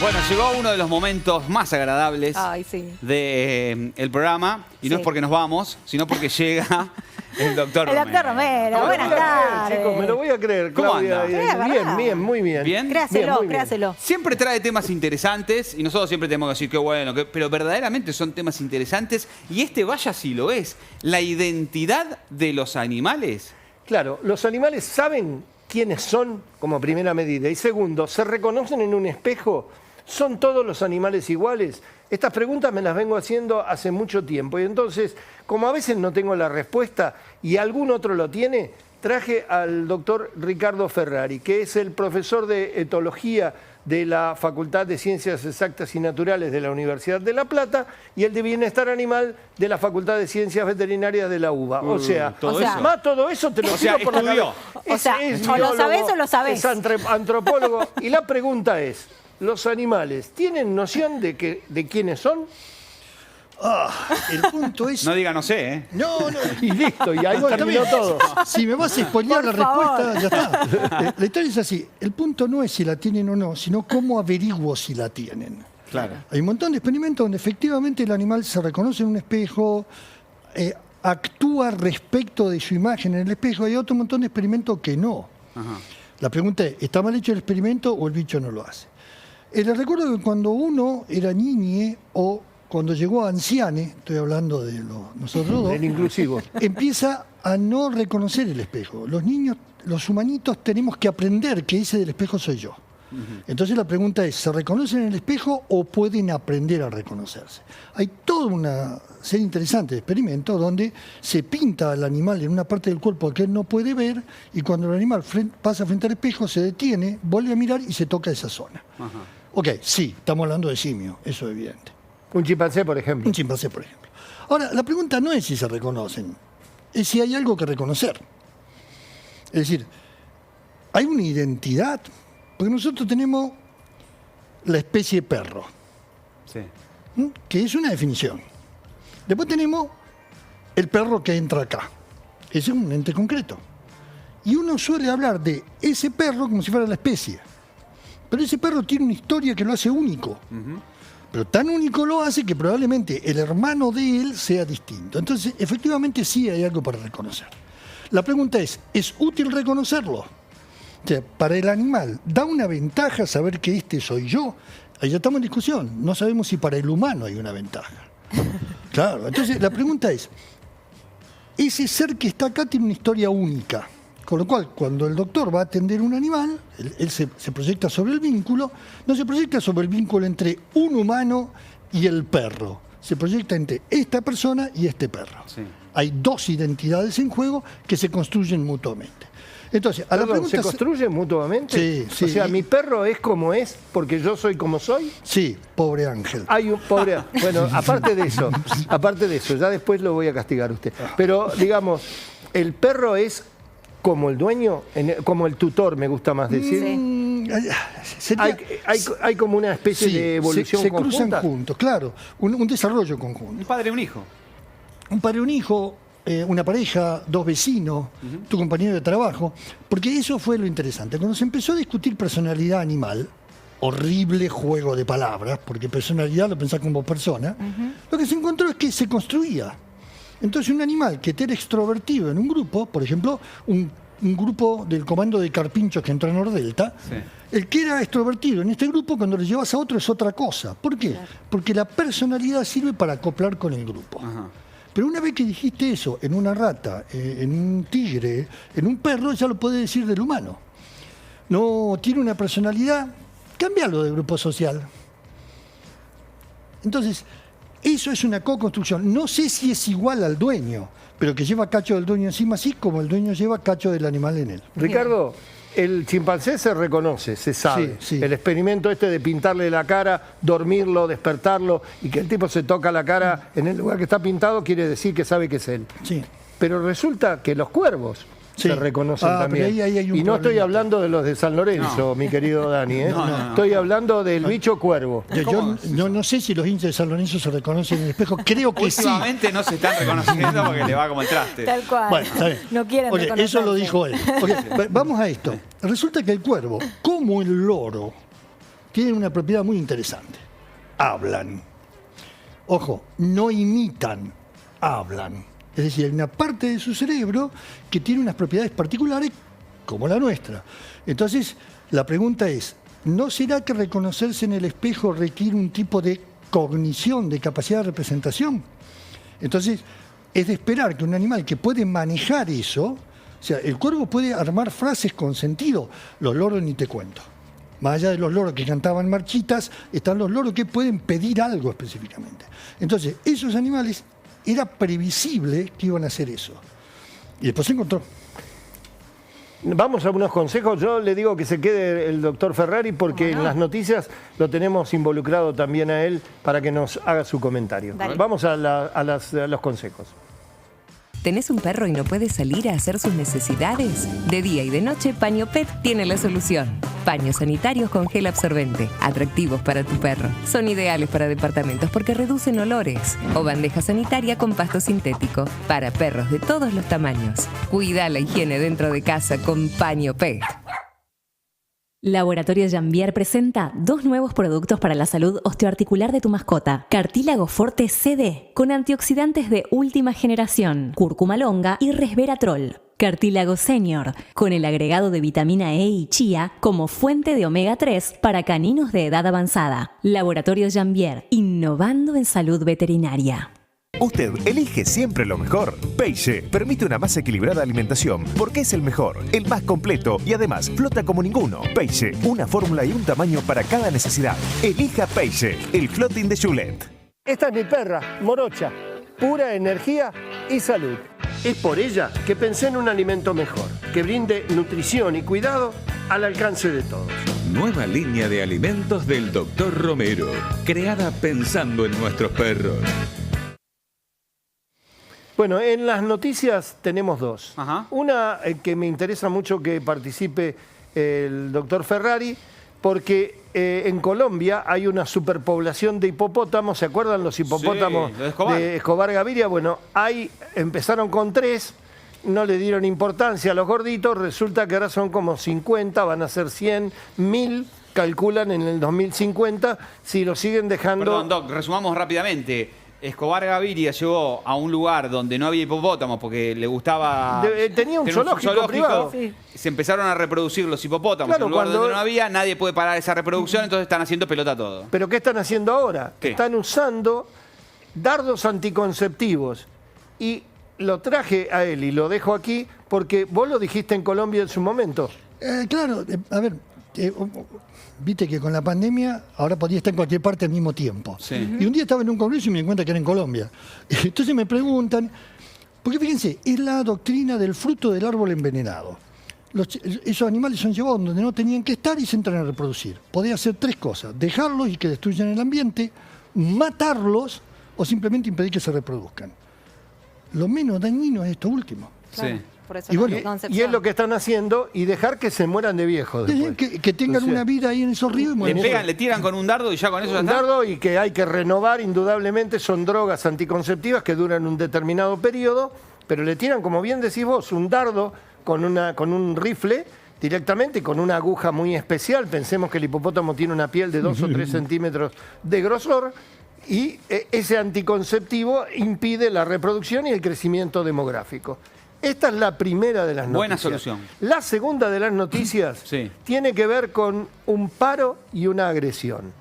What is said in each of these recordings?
Bueno, llegó uno de los momentos más agradables del programa. Y no es porque nos vamos, sino porque llega el doctor Romero. El doctor Romero, buenas tardes. Chicos, me lo voy a creer. ¿Cómo Claudia. anda? Bien, muy bien. ¿Bien? Créaselo, Bien. créaselo. Siempre trae temas interesantes y nosotros siempre tenemos que decir que bueno, pero verdaderamente son temas interesantes. Y vaya si lo es, la identidad de los animales. Claro, los animales saben quiénes son como primera medida. Y segundo, ¿se reconocen en un espejo? ¿Son todos los animales iguales? Estas preguntas me las vengo haciendo hace mucho tiempo. Y entonces, como a veces no tengo la respuesta y algún otro lo tiene, traje al doctor Ricardo Ferrari, que es el profesor de etología de la Facultad de Ciencias Exactas y Naturales de la Universidad de La Plata y el de Bienestar Animal de la Facultad de Ciencias Veterinarias de la UBA. O sea, más todo eso te lo tiro por la cabeza. O sea, o lo sabés o lo sabés. Es antropólogo. Y la pregunta es, ¿los animales tienen noción de quiénes son? El punto es... No diga no sé, ¿eh? No. Y listo, y ahí terminó todo. Si me vas a spoilear la favor. respuesta, ya está. La historia es así. El punto no es si la tienen o no, sino cómo averiguo si la tienen. Claro. Hay un montón de experimentos donde efectivamente el animal se reconoce en un espejo, actúa respecto de su imagen en el espejo. Hay otro montón de experimentos que no. Ajá. La pregunta es, ¿está mal hecho el experimento o el bicho no lo hace? Les recuerdo que cuando uno era niñe o cuando llegó a anciane, estoy hablando de nosotros dos, El inclusivo. empieza a no reconocer el espejo. Los niños, los humanitos, tenemos que aprender que ese del espejo soy yo. Entonces la pregunta es, ¿se reconocen en el espejo o pueden aprender a reconocerse? Hay toda una serie interesante de experimentos donde se pinta al animal en una parte del cuerpo que él no puede ver y cuando el animal pasa frente al espejo se detiene, vuelve a mirar y se toca esa zona. Ajá. Ok, sí, estamos hablando de simio, eso es evidente. Un chimpancé, por ejemplo. Un chimpancé, por ejemplo. Ahora, la pregunta no es si se reconocen, es si hay algo que reconocer. Es decir, hay una identidad, porque nosotros tenemos la especie perro, Sí. que es una definición. Después tenemos el perro que entra acá. Ese es un ente concreto. Y uno suele hablar de ese perro como si fuera la especie. Pero ese perro tiene una historia que lo hace único. Pero tan único lo hace que probablemente el hermano de él sea distinto. Entonces, efectivamente sí hay algo para reconocer. La pregunta ¿es útil reconocerlo? O sea, para el animal, ¿da una ventaja saber que este soy yo? Ahí ya estamos en discusión. No sabemos si para el humano hay una ventaja. Claro, entonces la pregunta es, ese ser que está acá tiene una historia única. Con lo cual, cuando el doctor va a atender un animal, él se proyecta sobre el vínculo, no se proyecta sobre el vínculo entre un humano y el perro. Se proyecta entre esta persona y este perro. Sí. Hay dos identidades en juego que se construyen mutuamente. Entonces, a la pregunta... ¿Se construyen mutuamente? Sí. O sea, mi perro es como es porque yo soy como soy. Sí, pobre Ángel. Hay un pobre... Bueno, aparte de eso, ya después lo voy a castigar a usted. Pero, digamos, el perro es como el dueño, como el tutor, me gusta más decir. Hay como una especie de evolución se conjunta. cruzan juntos, claro. Un desarrollo conjunto. Un padre y un hijo. Un padre y un hijo, una pareja, dos vecinos, tu compañero de trabajo, porque eso fue lo interesante. Cuando se empezó a discutir personalidad animal, horrible juego de palabras, porque personalidad lo pensás como persona, lo que se encontró es que se construía. Entonces un animal que era extrovertido en un grupo, por ejemplo, un grupo del comando de carpinchos que entró en Nordelta, el que era extrovertido en este grupo, cuando lo llevas a otro es otra cosa. ¿Por qué? Porque la personalidad sirve para acoplar con el grupo. Ajá. Pero una vez que dijiste eso en una rata, en un tigre, en un perro, ya lo podés decir del humano. No tiene una personalidad, cámbialo de grupo social. Entonces, eso es una co-construcción. No sé si es igual al dueño, pero que lleva cacho del dueño encima, así como el dueño lleva cacho del animal en él. Ricardo, el chimpancé se reconoce, se sabe. Sí. El experimento de pintarle la cara, dormirlo, despertarlo y que el tipo se toca la cara en el lugar que está pintado quiere decir que sabe que es él. Sí. Pero resulta que los cuervos se reconocen también. Pero ahí hay un y no estoy problemita. hablando de los de San Lorenzo, mi querido Dani. No. Estoy hablando del bicho cuervo. Yo no sé si los hinchas de San Lorenzo se reconocen en el espejo, creo que sí. Últimamente no se están reconociendo porque le va como el traste. Tal cual. Bueno, está bien. No quieren Ok, reconocerse. eso lo dijo él. Ok, vamos a esto. Resulta que el cuervo, como el loro, tienen una propiedad muy interesante. Hablan. Ojo, no imitan, hablan. Es decir, hay una parte de su cerebro que tiene unas propiedades particulares como la nuestra. Entonces, la pregunta es, ¿no será que reconocerse en el espejo requiere un tipo de cognición, de capacidad de representación? Entonces, es de esperar que un animal que puede manejar eso, o sea, el cuervo puede armar frases con sentido, los loros ni te cuento. Más allá de los loros que cantaban marchitas, están los loros que pueden pedir algo específicamente. Entonces, esos animales, era previsible que iban a hacer eso. Y después se encontró. Vamos a unos consejos. Yo le digo que se quede el doctor Ferrari porque en las noticias lo tenemos involucrado también a él para que nos haga su comentario. Dale. Vamos a los consejos. ¿Tenés un perro y no puede salir a hacer sus necesidades? De día y de noche, Paño Pet tiene la solución. Paños sanitarios con gel absorbente, atractivos para tu perro. Son ideales para departamentos porque reducen olores. O bandeja sanitaria con pasto sintético, para perros de todos los tamaños. Cuida la higiene dentro de casa con Paño Pet. Laboratorio Jambier presenta 2 nuevos productos para la salud osteoarticular de tu mascota. Cartílago Forte CD con antioxidantes de última generación, cúrcuma longa y resveratrol. Cartílago Senior con el agregado de vitamina E y chía como fuente de omega 3 para caninos de edad avanzada. Laboratorio Jambier, innovando en salud veterinaria. Usted elige siempre lo mejor. Peixe permite una más equilibrada alimentación porque es el mejor, el más completo y además flota como ninguno. Peixe, una fórmula y un tamaño para cada necesidad. Elija Peixe, el floating de Juliet. Esta es mi perra, Morocha. Pura energía y salud. Es por ella que pensé en un alimento mejor, que brinde nutrición y cuidado al alcance de todos. Nueva línea de alimentos del Dr. Romero, creada pensando en nuestros perros. Bueno, en las noticias tenemos 2. Ajá. Una que me interesa mucho que participe el doctor Ferrari, porque en Colombia hay una superpoblación de hipopótamos. ¿Se acuerdan los hipopótamos Sí, de Escobar Gaviria? Bueno, ahí empezaron con 3, no le dieron importancia a los gorditos, resulta que ahora son como 50, van a ser 100, 1000, calculan en el 2050, si lo siguen dejando... Perdón, Doc, resumamos rápidamente. Escobar Gaviria llegó a un lugar donde no había hipopótamos porque le gustaba... tenía un zoológico privado. Sí. Se empezaron a reproducir los hipopótamos Claro, en un lugar cuando- donde no había, nadie puede parar esa reproducción, entonces están haciendo pelota todo. ¿Pero qué están haciendo ahora? ¿Qué? Están usando dardos anticonceptivos. Y lo traje a él y lo dejo aquí porque vos lo dijiste en Colombia en su momento. Claro, a ver, viste que con la pandemia ahora podía estar en cualquier parte al mismo tiempo. Sí. Y un día estaba en un congreso y me di cuenta que era en Colombia. Entonces me preguntan, porque fíjense, es la doctrina del fruto del árbol envenenado. Esos animales son llevados donde no tenían que estar y se entran a reproducir. Podía hacer 3 cosas: dejarlos y que destruyan el ambiente, matarlos o simplemente impedir que se reproduzcan. Lo menos dañino es esto último. Claro, Sí. por eso Y la bueno, anticoncepción. Y es lo que están haciendo y dejar que se mueran de viejos después. Que tengan O sea, una vida ahí en esos ríos y Le mueren. pegan, le tiran con un dardo y ya con eso ya un está. dardo y que hay que renovar indudablemente, son drogas anticonceptivas que duran un determinado periodo, pero le tiran, como bien decís vos, un dardo con un rifle directamente y con una aguja muy especial. Pensemos que el hipopótamo tiene una piel de 2 o 3 centímetros de grosor y ese anticonceptivo impide la reproducción y el crecimiento demográfico. Esta es la primera de las noticias. Buena solución. La segunda de las noticias Sí. tiene que ver con un paro y una agresión.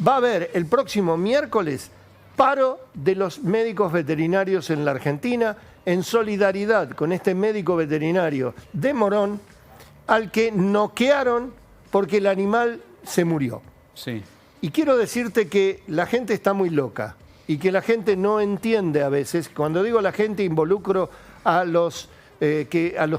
Va a haber el próximo miércoles paro de los médicos veterinarios en la Argentina en solidaridad con este médico veterinario de Morón al que noquearon porque el animal se murió. Sí. Y quiero decirte que la gente está muy loca y que la gente no entiende a veces. Cuando digo la gente involucro a los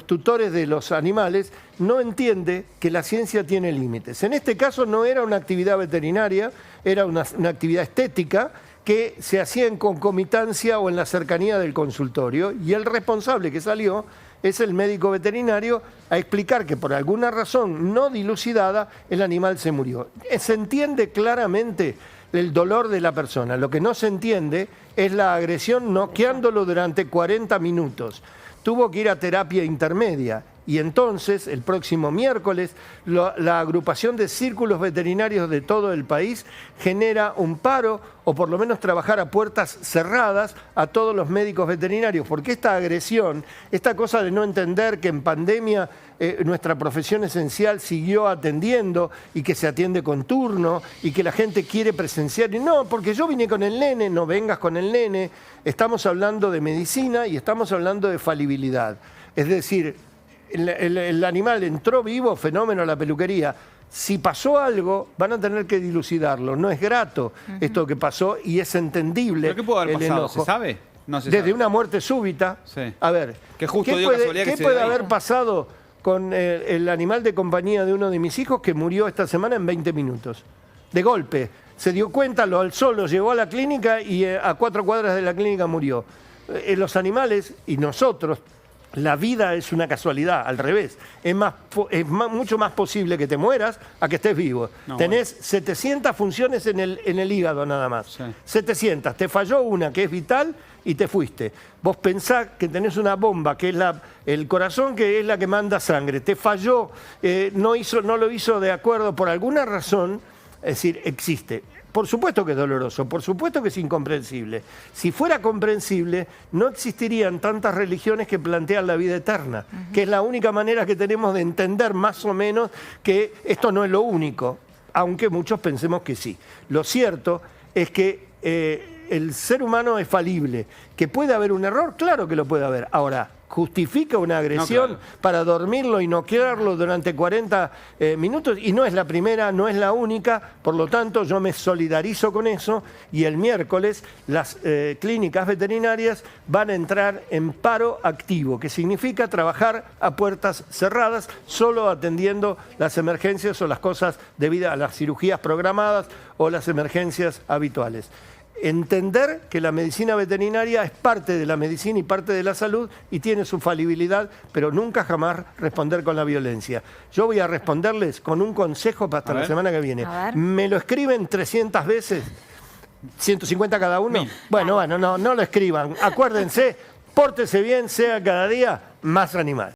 tutores de los animales, no entiende que la ciencia tiene límites. En este caso no era una actividad veterinaria, era una actividad estética que se hacía en concomitancia o en la cercanía del consultorio, y el responsable que salió es el médico veterinario a explicar que por alguna razón no dilucidada el animal se murió. Se entiende claramente el dolor de la persona. Lo que no se entiende es la agresión noqueándolo durante 40 minutos. Tuvo que ir a terapia intermedia Y entonces, el próximo miércoles, la agrupación de círculos veterinarios de todo el país genera un paro, o por lo menos trabajar a puertas cerradas a todos los médicos veterinarios, porque esta agresión, esta cosa de no entender que en pandemia nuestra profesión esencial siguió atendiendo y que se atiende con turno y que la gente quiere presenciar. Y no, porque yo vine con el nene, no vengas con el nene. Estamos hablando de medicina y estamos hablando de falibilidad. Es decir, el animal entró vivo, fenómeno a la peluquería. Si pasó algo, van a tener que dilucidarlo. No es grato esto que pasó y es entendible. ¿Pero qué puede haber el pasado? enojo. ¿Se sabe? No se Desde sabe. una muerte súbita. Sí. A ver, Que justo ¿qué dio casualidad que se puede dio ahí? haber pasado con el animal de compañía de uno de mis hijos que murió esta semana en 20 minutos? De golpe. Se dio cuenta, lo alzó, lo llevó a la clínica y a 4 cuadras de la clínica murió. Los animales y nosotros, la vida es una casualidad, al revés. Es mucho más posible que te mueras a que estés vivo. No, Tenés 700 funciones en el hígado nada más. Sí. 700. Te falló una que es vital y te fuiste. Vos pensás que tenés una bomba, que es el corazón, que es la que manda sangre. Te falló, no lo hizo de acuerdo por alguna razón. Es decir, existe. Por supuesto que es doloroso, por supuesto que es incomprensible. Si fuera comprensible, no existirían tantas religiones que plantean la vida eterna, que es la única manera que tenemos de entender más o menos que esto no es lo único, aunque muchos pensemos que sí. Lo cierto es que el ser humano es falible. ¿Que puede haber un error? Claro que lo puede haber. Ahora, ¿justifica una agresión para dormirlo y noquearlo durante 40 minutos? Y no es la primera, no es la única, por lo tanto yo me solidarizo con eso y el miércoles las clínicas veterinarias van a entrar en paro activo, que significa trabajar a puertas cerradas, solo atendiendo las emergencias o las cosas debidas a las cirugías programadas o las emergencias habituales. Entender que la medicina veterinaria es parte de la medicina y parte de la salud y tiene su falibilidad, pero nunca jamás responder con la violencia. Yo voy a responderles con un consejo para hasta la semana que viene. ¿Me lo escriben 300 veces? ¿150 cada uno? Bueno, no lo escriban. Acuérdense, pórtese bien, sea cada día más animal.